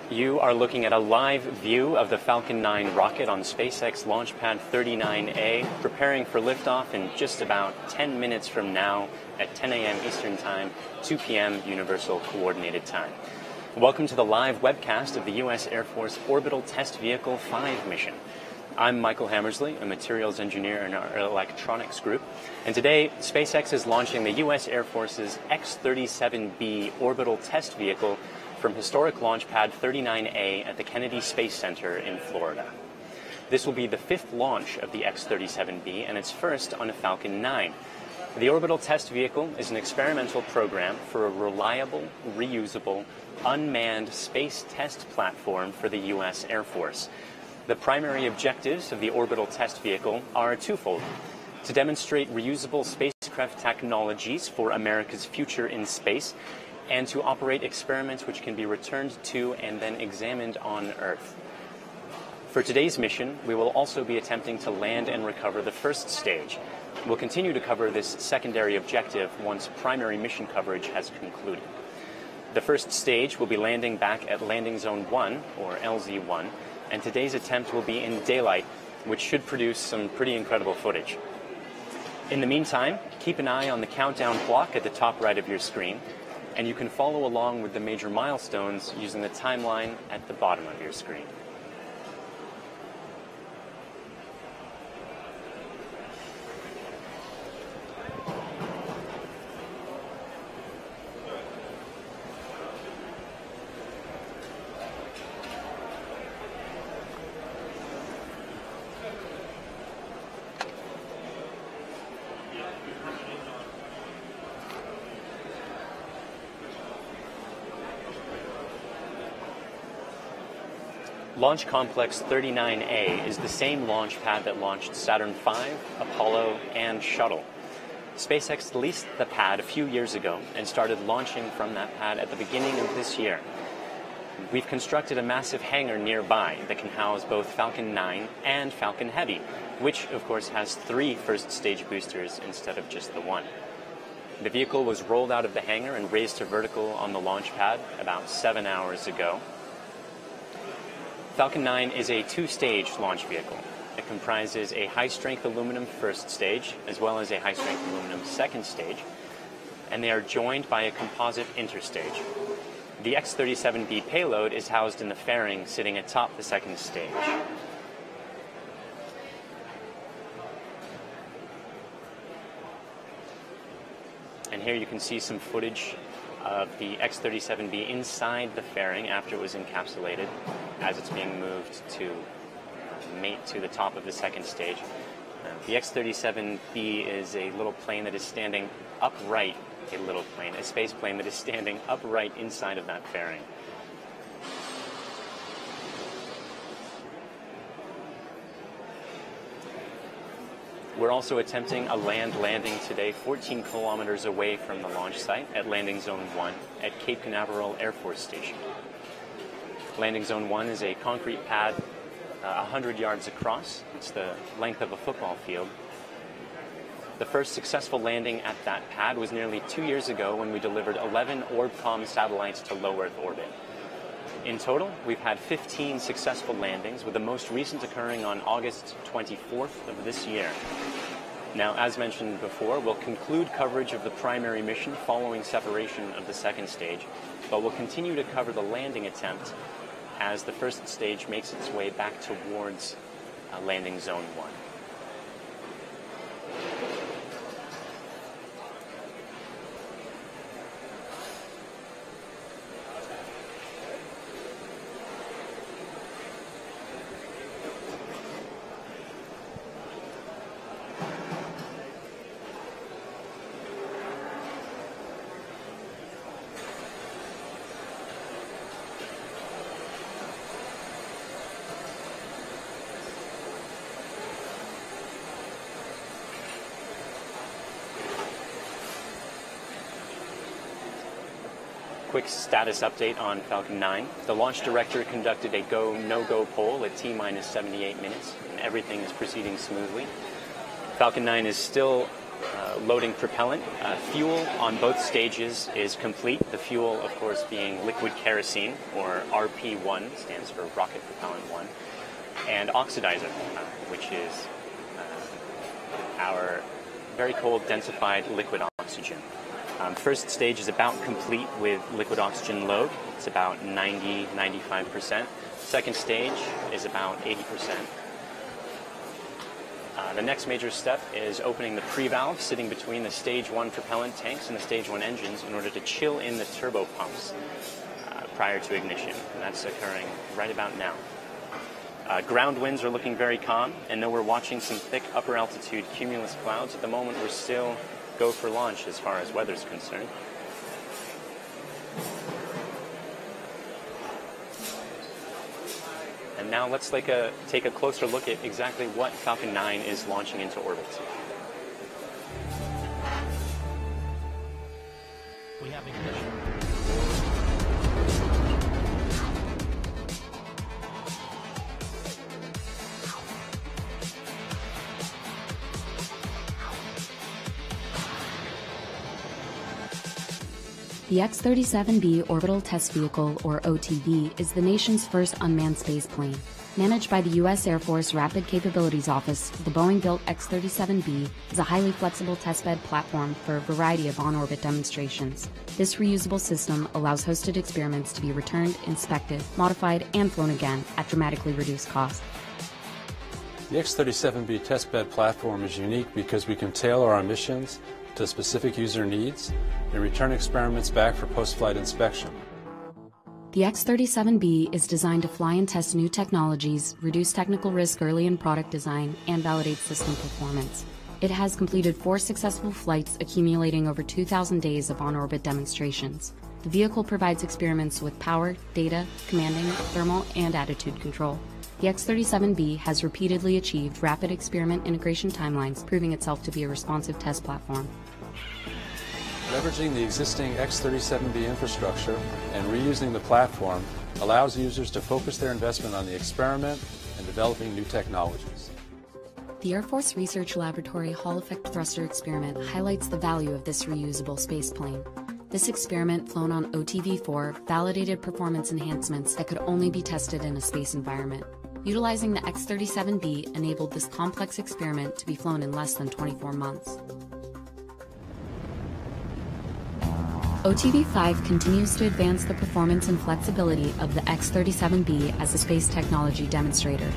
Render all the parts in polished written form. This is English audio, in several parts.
You are looking at a live view of the Falcon 9 rocket on SpaceX Launch Pad 39A, preparing for liftoff in just about 10 minutes from now at 10 a.m. Eastern Time, 2 p.m. Universal Coordinated Time. Welcome to the live webcast of the U.S. Air Force Orbital Test Vehicle 5 mission. I'm Michael Hammersley, a materials engineer in our electronics group, and today SpaceX is launching the U.S. Air Force's X-37B orbital test vehicle from historic Launch Pad 39A at the Kennedy Space Center in Florida. This will be the fifth launch of the X-37B and its first on a Falcon 9. The orbital test vehicle is an experimental program for a reliable, reusable, unmanned space test platform for the U.S. Air Force. The primary objectives of the orbital test vehicle are twofold: to demonstrate reusable spacecraft technologies for America's future in space, and to operate experiments which can be returned to and then examined on Earth. For today's mission, we will also be attempting to land and recover the first stage. We'll continue to cover this secondary objective once primary mission coverage has concluded. The first stage will be landing back at Landing Zone 1, or LZ-1, and today's attempt will be in daylight, which should produce some pretty incredible footage. In the meantime, keep an eye on the countdown clock at the top right of your screen, and you can follow along with the major milestones using the timeline at the bottom of your screen. Launch Complex 39A is the same launch pad that launched Saturn V, Apollo, and Shuttle. SpaceX leased the pad a few years ago and started launching from that pad at the beginning of this year. We've constructed a massive hangar nearby that can house both Falcon 9 and Falcon Heavy, which, of course, has 3 first-stage boosters instead of just the one. The vehicle was rolled out of the hangar and raised to vertical on the launch pad about 7 hours ago. Falcon 9 is a 2-stage launch vehicle. It comprises a high-strength aluminum first stage as well as a high-strength aluminum second stage, and they are joined by a composite interstage. The X-37B payload is housed in the fairing sitting atop the second stage. And here you can see some footage of the X-37B inside the fairing after it was encapsulated as it's being moved to mate to the top of the second stage. The X-37B is a little plane that is standing upright, a space plane that is standing upright inside of that fairing. We're also attempting a land landing today 14 kilometers away from the launch site at Landing Zone 1 at Cape Canaveral Air Force Station. Landing Zone 1 is a concrete pad 100 yards across. It's the length of a football field. The first successful landing at that pad was nearly 2 years ago when we delivered 11 Orbcomm satellites to low Earth orbit. In total, we've had 15 successful landings, with the most recent occurring on August 24th of this year. Now, as mentioned before, we'll conclude coverage of the primary mission following separation of the second stage, but we'll continue to cover the landing attempt as the first stage makes its way back towards Landing Zone 1. Quick status update on Falcon 9. The launch director conducted a go, no-go poll at T-minus 78 minutes, and everything is proceeding smoothly. Falcon 9 is still loading propellant. Fuel on both stages is complete. The fuel, of course, being liquid kerosene, or RP1, stands for rocket propellant 1, and oxidizer, which is our very cold densified liquid oxygen. First stage is about complete with liquid oxygen load. It's about 90–95%. Second stage is about 80%. The next major step is opening the pre-valve sitting between the stage 1 propellant tanks and the stage 1 engines in order to chill in the turbo pumps prior to ignition. And that's occurring right about now. Ground winds are looking very calm, and though we're watching some thick upper altitude cumulus clouds, at the moment we're still go for launch as far as weather's concerned. And now let's take a closer look at exactly what Falcon 9 is launching into orbit. We have ignition. The X-37B Orbital Test Vehicle, or OTV, is the nation's first unmanned space plane. Managed by the U.S. Air Force Rapid Capabilities Office, the Boeing-built X-37B is a highly flexible testbed platform for a variety of on-orbit demonstrations. This reusable system allows hosted experiments to be returned, inspected, modified, and flown again at dramatically reduced cost. The X-37B testbed platform is unique because we can tailor our missions to specific user needs and return experiments back for post-flight inspection. The X-37B is designed to fly and test new technologies, reduce technical risk early in product design, and validate system performance. It has completed 4 successful flights, accumulating over 2,000 days of on-orbit demonstrations. The vehicle provides experiments with power, data, commanding, thermal, and attitude control. The X-37B has repeatedly achieved rapid experiment integration timelines, proving itself to be a responsive test platform. Leveraging the existing X-37B infrastructure and reusing the platform allows users to focus their investment on the experiment and developing new technologies. The Air Force Research Laboratory Hall Effect Thruster experiment highlights the value of this reusable spaceplane. This experiment, flown on OTV-4, validated performance enhancements that could only be tested in a space environment. Utilizing the X-37B enabled this complex experiment to be flown in less than 24 months. OTV-5 continues to advance the performance and flexibility of the X-37B as a space technology demonstrator.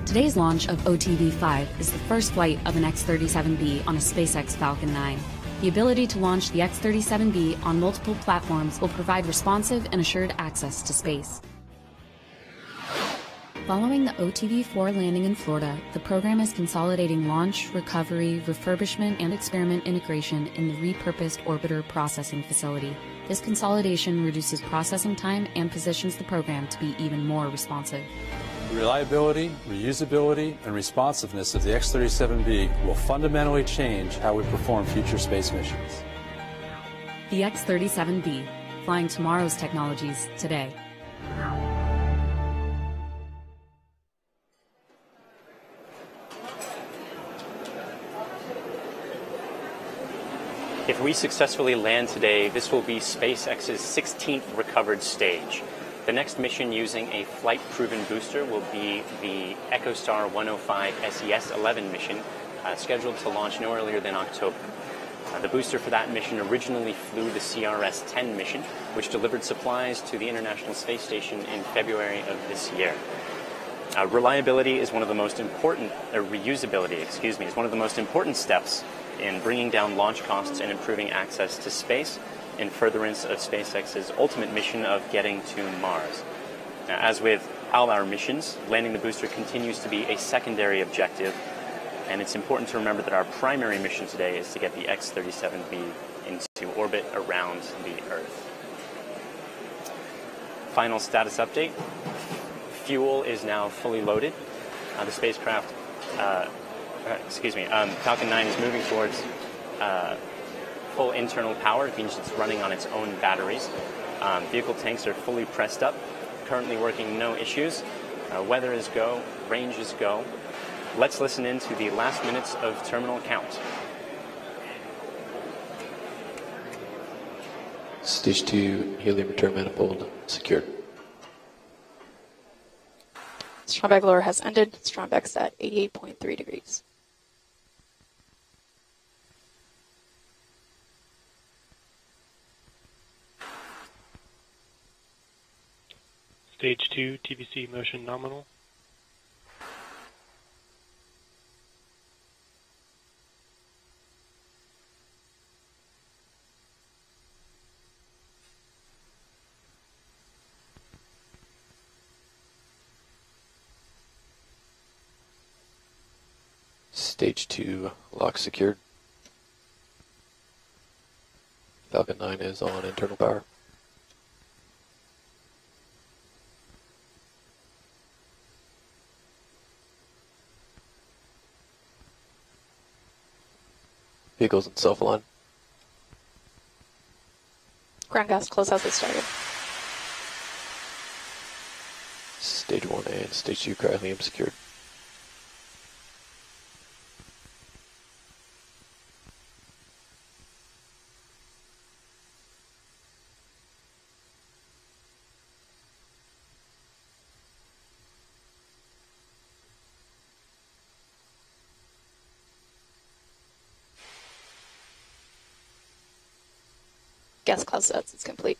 Today's launch of OTV-5 is the first flight of an X-37B on a SpaceX Falcon 9. The ability to launch the X-37B on multiple platforms will provide responsive and assured access to space. Following the OTV-4 landing in Florida, the program is consolidating launch, recovery, refurbishment, and experiment integration in the repurposed orbiter processing facility. This consolidation reduces processing time and positions the program to be even more responsive. The reliability, reusability, and responsiveness of the X-37B will fundamentally change how we perform future space missions. The X-37B, flying tomorrow's technologies today. If we successfully land today, this will be SpaceX's 16th recovered stage. The next mission using a flight-proven booster will be the EchoStar 105 SES-11 mission, scheduled to launch no earlier than October. The booster for that mission originally flew the CRS-10 mission, which delivered supplies to the International Space Station in February of this year. Reliability is one of the most important, reusability, is one of the most important steps in bringing down launch costs and improving access to space in furtherance of SpaceX's ultimate mission of getting to Mars. Now, as with all our missions, landing the booster continues to be a secondary objective, and it's important to remember that our primary mission today is to get the X-37B into orbit around the Earth. Final status update. Fuel is now fully loaded. The spacecraft Falcon 9 is moving towards full internal power. It means it's running on its own batteries. Vehicle tanks are fully pressed up, currently working, no issues. Weather is go, range is go. Let's listen in to the last minutes of terminal count. Stage 2 helium return manifold secured. Stromberg lower has ended. Stromberg's at 88.3 degrees. Stage 2 TBC motion nominal. Stage 2 lock secured. Falcon 9 is on internal power. Vehicles in self-align. Ground gas closeout is started. Stage 1 and Stage 2 cryolium secured. Gas closouts is complete.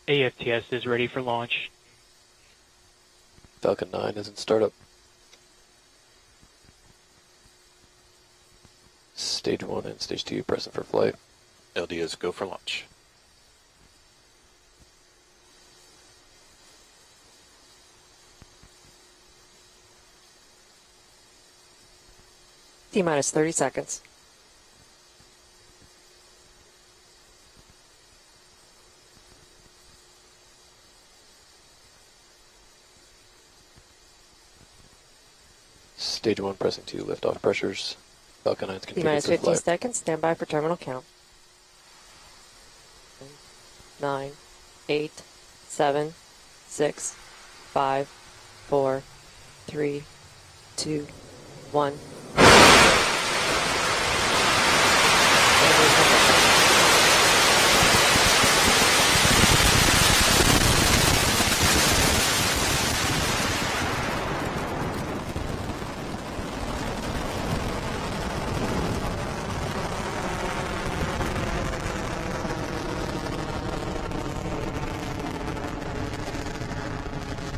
AFTS is ready for launch. Falcon 9 is in startup. Stage 1 and Stage 2 present for flight. LDs go for launch. T-minus 30 seconds. Stage 1 pressing 2 liftoff pressures. Falcon 9's configured T-minus for 15 flight. seconds. Stand by for terminal count. 9, 8, 7, 6, 5, 4, 3, 2, 1.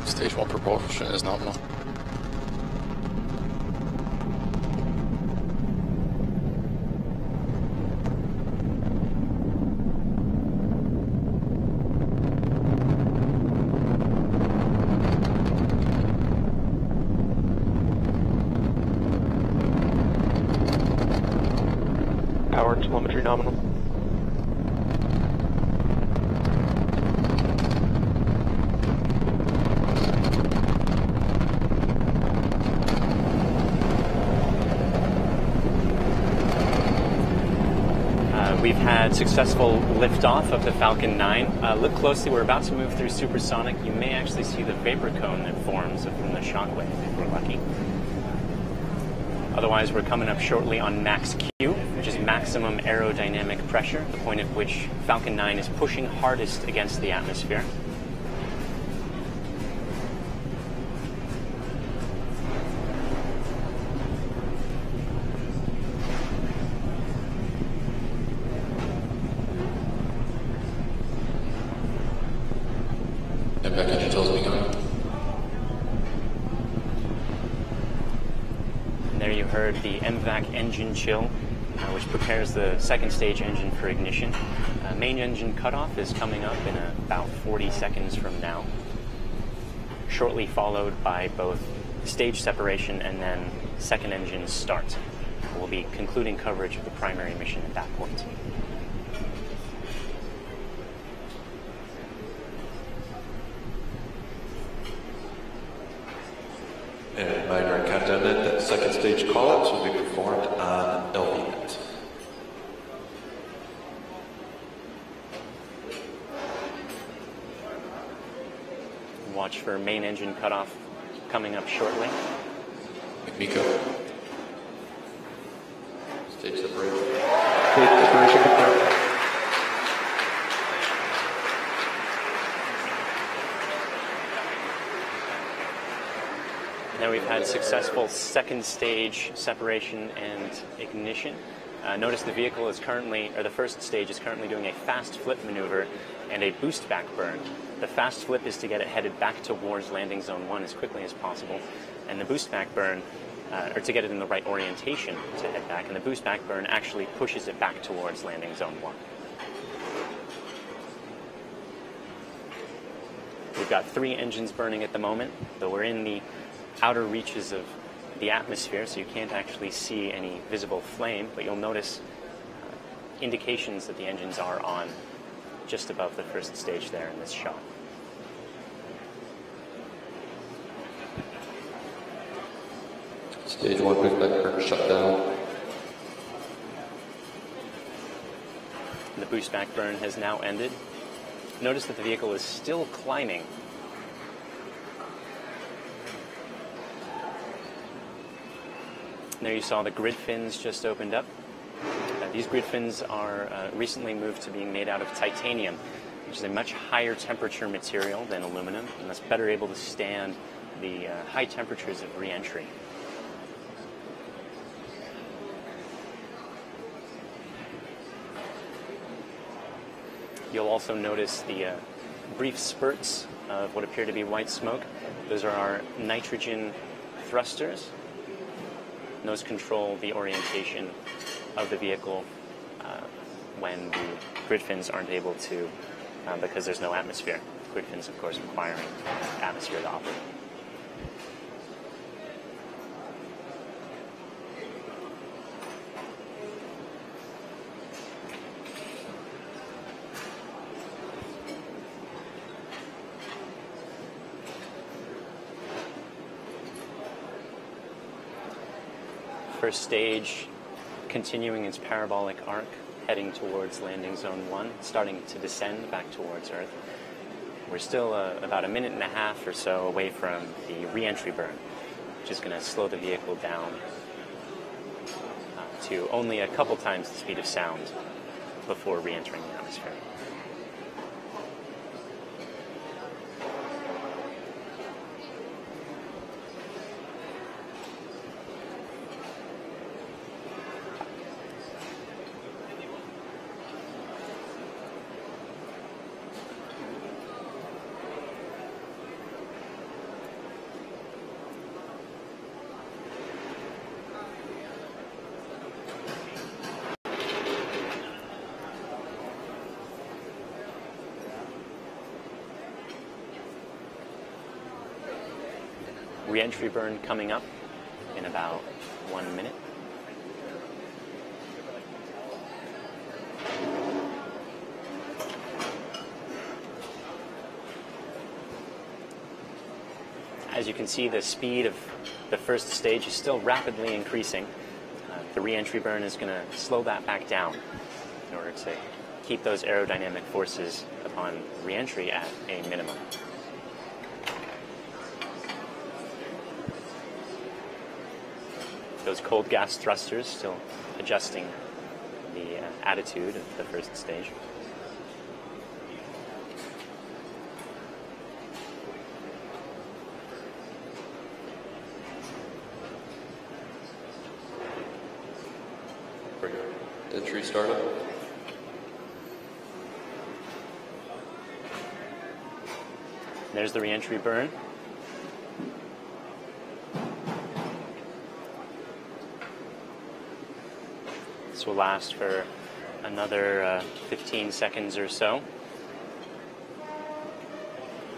Stage 1 propulsion is nominal. Power and telemetry nominal. We've had successful liftoff of the Falcon 9. Look closely, we're about to move through supersonic. You may actually see the vapor cone that forms from the shockwave if we're lucky. Otherwise, we're coming up shortly on max Q, which is maximum aerodynamic pressure, the point at which Falcon 9 is pushing hardest against the atmosphere. Impact engine tells me going. And there you heard the MVAC engine chill, which prepares the second stage engine for ignition. Main engine cutoff is coming up in about 40 seconds from now, shortly followed by both stage separation and then second engine start. We'll be concluding coverage of the primary mission at that point. And minor countdown that second stage callouts will be performed on LVNet. Watch for main engine cutoff coming up shortly. Miko. Stage separation. Stage separation confirmed. Now we've had successful second stage separation and ignition. Notice the vehicle is currently, or the first stage is currently doing a fast flip maneuver and a boost back burn. The fast flip is to get it headed back towards landing zone 1 as quickly as possible, and the boost back burn, or to get it in the right orientation to head back, and the boost back burn actually pushes it back towards landing zone 1. We've got 3 engines burning at the moment, though we're in the outer reaches of the atmosphere, so you can't actually see any visible flame, but you'll notice indications that the engines are on just above the first stage there in this shot. Stage 1 boost back burn shut down. The boost back burn has now ended. Notice that the vehicle is still climbing. There you saw the grid fins just opened up. These grid fins are recently moved to being made out of titanium, which is a much higher temperature material than aluminum, and that's better able to stand the high temperatures of re-entry. You'll also notice the brief spurts of what appear to be white smoke. Those are our nitrogen thrusters. Those control the orientation of the vehicle when the grid fins aren't able to, because there's no atmosphere. Grid fins, of course, requiring atmosphere to operate. First stage continuing its parabolic arc, heading towards landing zone 1, starting to descend back towards Earth. We're still about a minute and a half or so away from the re-entry burn, which is going to slow the vehicle down to only a couple times the speed of sound before re-entering the atmosphere. Re-entry burn coming up in about 1 minute. As you can see, the speed of the first stage is still rapidly increasing. The re-entry burn is going to slow that back down in order to keep those aerodynamic forces upon re-entry at a minimum. Those cold gas thrusters still adjusting the attitude of the first stage. Entry started. There's the re-entry burn. This will last for another 15 seconds or so,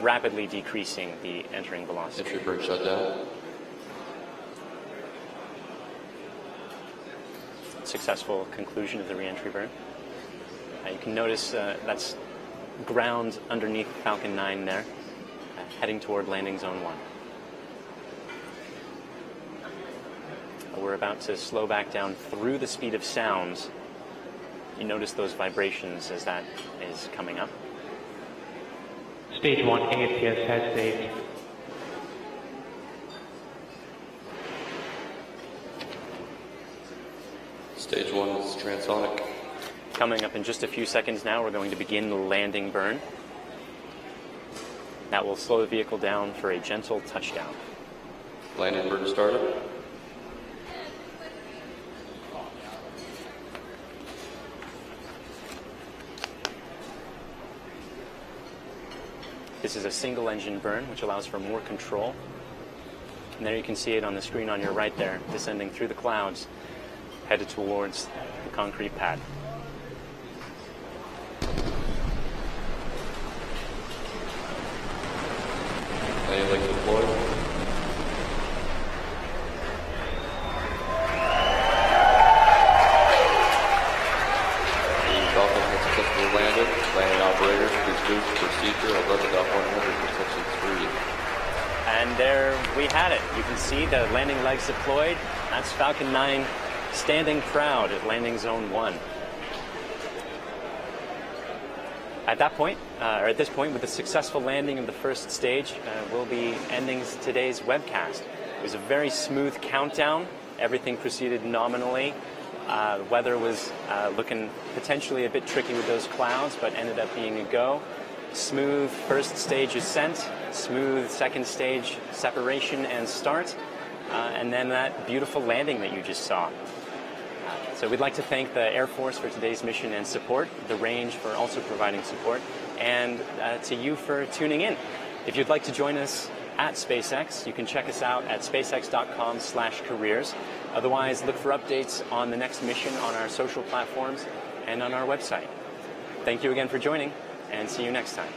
rapidly decreasing the entering velocity. Entry burn shut down. Successful conclusion of the re-entry burn. You can notice that's ground underneath Falcon 9 there, heading toward landing zone 1. We're about to slow back down through the speed of sound. You notice those vibrations as that is coming up. Stage 1 AFTS has saved. Stage 1 is transonic. Coming up in just a few seconds now, we're going to begin the landing burn. That will slow the vehicle down for a gentle touchdown. Landing burn started. This is a single engine burn, which allows for more control. And there you can see it on the screen on your right there, descending through the clouds, headed towards the concrete pad. Landing legs deployed. The Falcon has successfully landed. Landing operators, please move to procedure 11.100 for section 3. And there we had it. You can see the landing legs deployed. That's Falcon 9 standing proud at landing zone 1. At this point, with the successful landing of the first stage, we'll be ending today's webcast. It was a very smooth countdown. Everything proceeded nominally. The weather was looking potentially a bit tricky with those clouds, but ended up being a go. Smooth first stage ascent, smooth second stage separation and start, and then that beautiful landing that you just saw. So we'd like to thank the Air Force for today's mission and support, the range for also providing support, and to you for tuning in. If you'd like to join us at SpaceX, you can check us out at spacex.com/careers. Otherwise, look for updates on the next mission on our social platforms and on our website. Thank you again for joining, and see you next time.